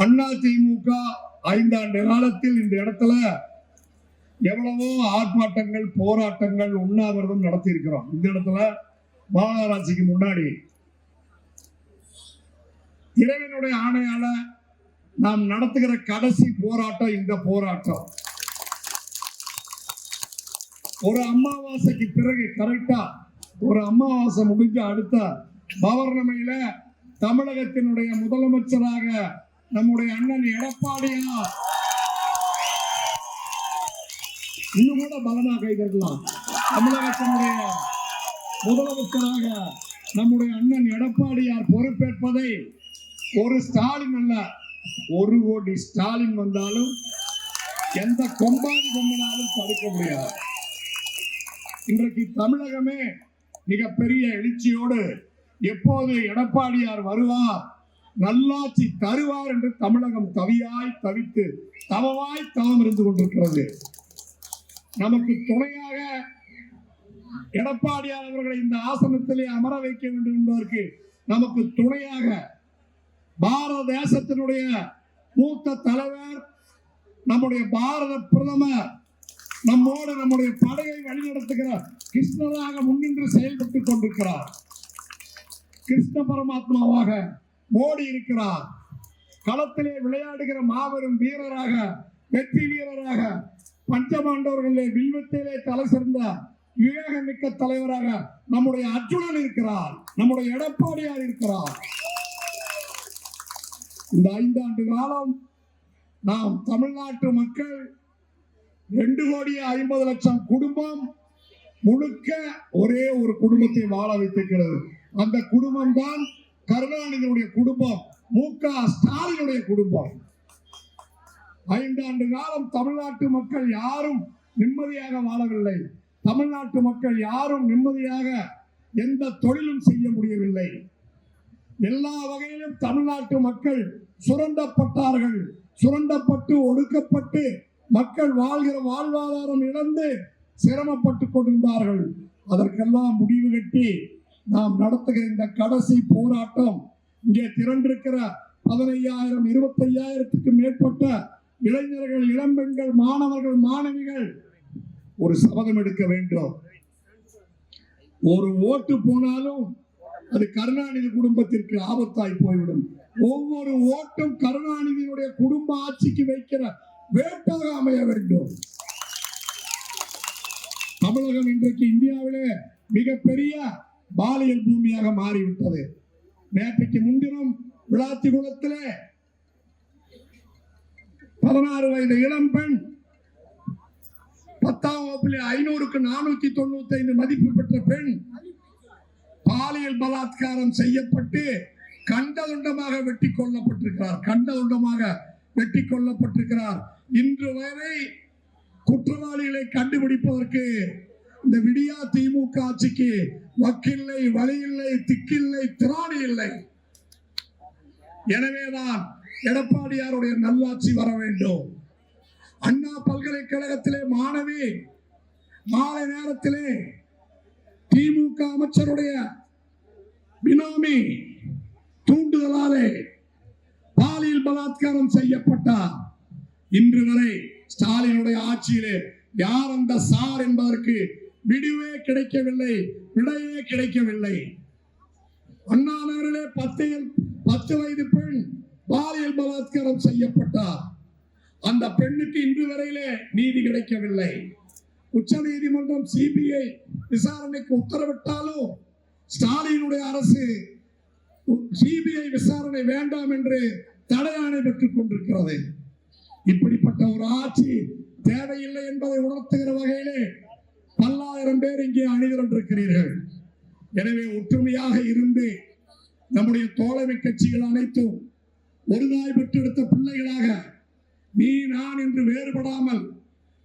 அதிமுக 5 ஆண்டு காலத்தில் இந்த இடத்துல எவ்வளவோ ஆர்ப்பாட்டங்கள், போராட்டங்கள், உண்ணாவிரதம் நடத்தி இருக்கிறோம். இந்த இடத்துல மாநகராட்சிக்கு முன்னாடி இறைவனுடைய ஆணையால நாம் நடத்துகிற கடைசி போராட்டம் இந்த போராட்டம். ஒரு அமாவாசைக்கு பிறகு கரெக்டா ஒரு அமாவாசை முடிஞ்ச அடுத்த பௌர்ணமியில தமிழகத்தினுடைய முதலமைச்சராக நம்முடைய அண்ணன் எடப்பாடியார் இன்னும் கூட பலமா கைதரலாம். தமிழகத்தினுடைய முதலமைச்சராக நம்முடைய அண்ணன் எடப்பாடியார் பொறுப்பேற்பதை ஒரு ஸ்டாலின் அல்ல, 1 கோடி ஸ்டாலின் வந்தாலும் எந்த கொம்பாதி கொம்பினாலும் தடுக்க முடியாது. இன்றைக்கு தமிழகமே மிகப்பெரிய எழுச்சியோடு எப்போது எடப்பாடியார் வருவார், நல்லாட்சி தருவார் என்று தமிழகம் தவியாய் தவித்து தவமாய் தவம் இருந்து கொண்டிருக்கிறது. நமக்கு துணையாக எடப்பாடியார் அவர்களை இந்த ஆசனத்திலே அமர வைக்க வேண்டும் என்பதற்கு நமக்கு துணையாக பாரத தேசத்தினுடைய மூத்த தலைவர் நம்முடைய பாரத பிரதமர் நம்மோடு நம்முடைய படையை வழிநடத்துகிற கிருஷ்ணராக முன்னின்று செயல்பட்டுக் கொண்டிருக்கிறார். கிருஷ்ண பரமாத்மாவாக மோடி இருக்கிறார். களத்திலே விளையாடுகிற மாபெரும் வீரராக, வெற்றி வீரராக, பஞ்சபாண்டவர்களே வில்வத்திலே தலை சிறந்த விவேகமிக்க தலைவராக நம்முடைய அர்ஜுனன் இருக்கிறார், நம்முடைய எடப்பாடியார் இருக்கிறார். இந்த 5 ஆண்டு காலம் நாம் தமிழ்நாட்டு மக்கள் 2,50,00,000 குடும்பம் முழுக்க ஒரே ஒரு குடும்பத்தை வாழ வைத்திருக்கிறது. அந்த குடும்பம் தான் கருணாநிதியுடைய குடும்பம், மு.க. ஸ்டாலினுடைய குடும்பம். 5 ஆண்டு காலம் தமிழ்நாட்டு மக்கள் யாரும் நிம்மதியாக வாழவில்லை. தமிழ்நாட்டு மக்கள் யாரும் நிம்மதியாக எந்த தொழிலும் செய்ய முடியவில்லை. எல்லா வகையிலும் தமிழ்நாட்டு மக்கள் சுரண்டப்பட்டார்கள். சுரண்டப்பட்டு ஒடுக்கப்பட்டு மக்கள் வாழ்கிற வாழ்வாதாரம் இழந்து சிரமப்பட்டு கொண்டிருந்தார்கள். அதற்கெல்லாம் முடிவு கட்டி நாம் நடத்துகிற இந்த கடைசி போராட்டம், இங்கே திரண்டிருக்கிற 15,000 25,000க்கு மேற்பட்ட இளைஞர்கள், இளம்பெண்கள், மாணவர்கள், மாணவிகள் ஒரு சபதம் எடுக்க வேண்டும். ஒரு ஓட்டு போனாலும் அது கருணாநிதி குடும்பத்திற்கு ஆபத்தாய் போய்விடும். ஒவ்வொரு ஓட்டும் கருணாநிதியினுடைய குடும்ப ஆட்சிக்கு வைக்கிற வேட்டாக அமைய வேண்டும். தமிழகம் இன்றைக்கு இந்தியாவிலே மிகப்பெரிய பாலியல் பூமியாக மாறிவிட்டது. நேற்றைக்கு முன்தினம் விளாத்திகுளத்திலே 16 வயது இளம்பெண் 10ஆம் வகுப்பிலே 500க்கு 495 மதிப்பு பெற்ற பெண் பாலியல் பலாத்காரம் செய்யப்பட்டு கண்டதுண்டமாக வெட்டி கொல்லப்பட்டிருக்கிறார். கண்டதுண்டமாக வெட்டி கொல்லப்பட்டிருக்கிறார். இன்று வரை குற்றவாளிகளை கண்டுபிடிப்பதற்கு இந்த விடியா திமுக ஆட்சிக்கு வக்கில்லை, வழியில்லை, திக்கில்லை, திராணி இல்லை. எனவேதான் எடப்பாடியாருடைய நல்லாட்சி வர வேண்டும். அண்ணா பல்கலைக்கழகத்திலே மாணவி மாலை நேரத்திலே திமுக அமைச்சருடைய பினாமி தூண்டுதலாலே பாலியல் பலாத்காரம் செய்யப்பட்டார். இன்று வரை ஸ்டாலினுடைய ஆட்சியிலே யார் அந்த சார் என்பதற்கு விடிவே கிடைக்கவில்லை, விடையே கிடைக்கவில்லை. அண்ணா நகரிலே 10 வயது பெண் பாலியல் பலாத்காரம் செய்யப்பட்டார். அந்த பெண்ணுக்கு இன்று வரையிலே நீதி கிடைக்கவில்லை. உச்ச நீதிமன்றம் சிபிஐ விசாரணைக்கு உத்தரவிட்டாலும் ஸ்டாலினுடைய அரசு சிபிஐ விசாரணை வேண்டாம் என்று தடையாணை பெற்றுக் கொண்டிருக்கிறது. இப்படிப்பட்ட ஒரு ஆட்சி தேவையில்லை என்பதை உணர்த்துகிற வகையிலே பல்லாயிரம் பேர் இங்கே அணிதிரண்டிருக்கிறீர்கள். எனவே ஒற்றுமையாக இருந்து நம்முடைய தோழமை கட்சிகள் அனைத்தும் ஒருதாய் பெற்றெடுத்த பிள்ளைகளாக நீ நான் என்று வேறுபடாமல்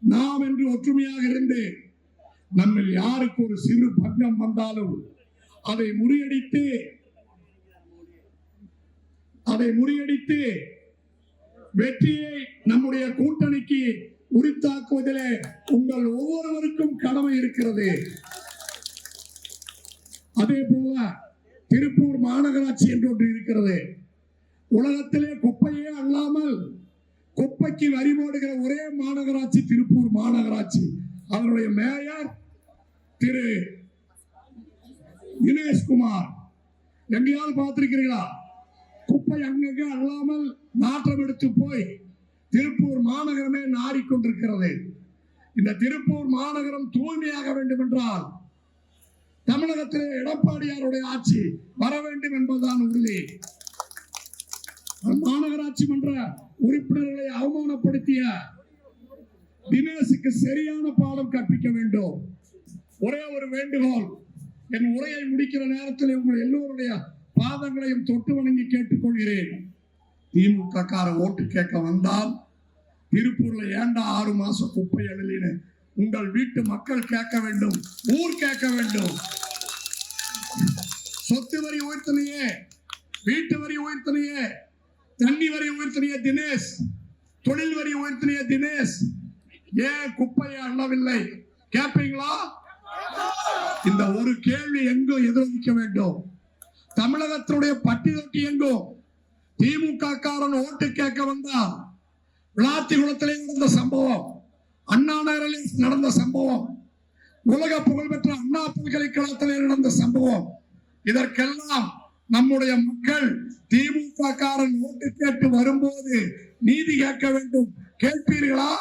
நாம் என்று ஒற்றுமையாக இருந்து நம்மில் யாருக்கு ஒரு சிறு பங்கம் வந்தாலும் அதை முறியடித்து வெற்றியை நம்முடைய கூட்டணிக்கு உரித்தாக்குவதிலே உங்கள் ஒவ்வொருவருக்கும் கடமை இருக்கிறது. அதே போல திருப்பூர் மாநகராட்சி என்று ஒன்று இருக்கிறது. உலகத்திலே குப்பையே அல்லாமல் குப்பைக்கு வரி போடுகிற ஒரே மாநகராட்சி திருப்பூர் மாநகராட்சி. அவருடைய மேயர் திரு தினேஷ்குமார். எங்கேயாவது பார்த்திருக்கிறீங்களா? குப்பை அங்கங்கே அல்லாமல் நாற்றம் எடுத்து போய் திருப்பூர் மாநகரமே நாடிக்கொண்டிருக்கிறது. இந்த திருப்பூர் மாநகரம் தூய்மையாக வேண்டும் என்றால் தமிழகத்திலே எடப்பாடியாருடைய ஆட்சி வர வேண்டும் என்பதுதான் உறுதி. மாநகராட்சி மன்ற உறுப்பினர்களை அவமானப்படுத்திய தினேஷுக்கு சரியான பாடம் கற்பிக்க வேண்டும். ஒரே ஒரு வேண்டுகோள், என் உரையை முடிக்கிற நேரத்தில் உங்கள் எல்லோருடைய பாதங்களையும் தொட்டு வணங்கி கேட்டுக்கொள்கிறேன். திமுக கார ஓட்டு கேட்க வந்தால் திருப்பூர்ல ஏண்டா 6 மாசம் குப்பை அழலின்னு உங்கள் வீட்டு மக்கள் கேட்க வேண்டும், ஊர் கேட்க வேண்டும். சொத்து வரி உயர்த்தனையே, வீட்டு வரி உயர்த்தனையே, தண்ணி வரி உயர்த்தனையே தினேஷ், தொழில் வரி உயர்த்தனையே தினேஷ், ஏன் குப்பையை அள்ளவில்லை கேட்பீங்களா? இந்த ஒரு கேள்வி எங்கும் எதிரொலிக்க வேண்டும். தமிழகத்தினுடைய பட்டி தொட்டி எங்கும் திமுக காரன் ஓட்டு கேட்க வந்தால் விளாத்திகுளத்திலே நடந்த சம்பவம், அண்ணா நகரில் நடந்த சம்பவம், உலக புகழ்பெற்ற அண்ணா பல்கலைக்கழகத்திலே நடந்த சம்பவம், இதற்கெல்லாம் நம்முடைய மக்கள் திமுக காரன் ஓட்டு கேட்டு வரும்போது நீதி கேட்க வேண்டும். கேட்பீர்களா?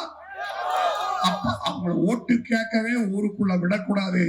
அப்ப அவங்க ஓட்டு கேட்கவே ஊருக்குள்ள விடக்கூடாது.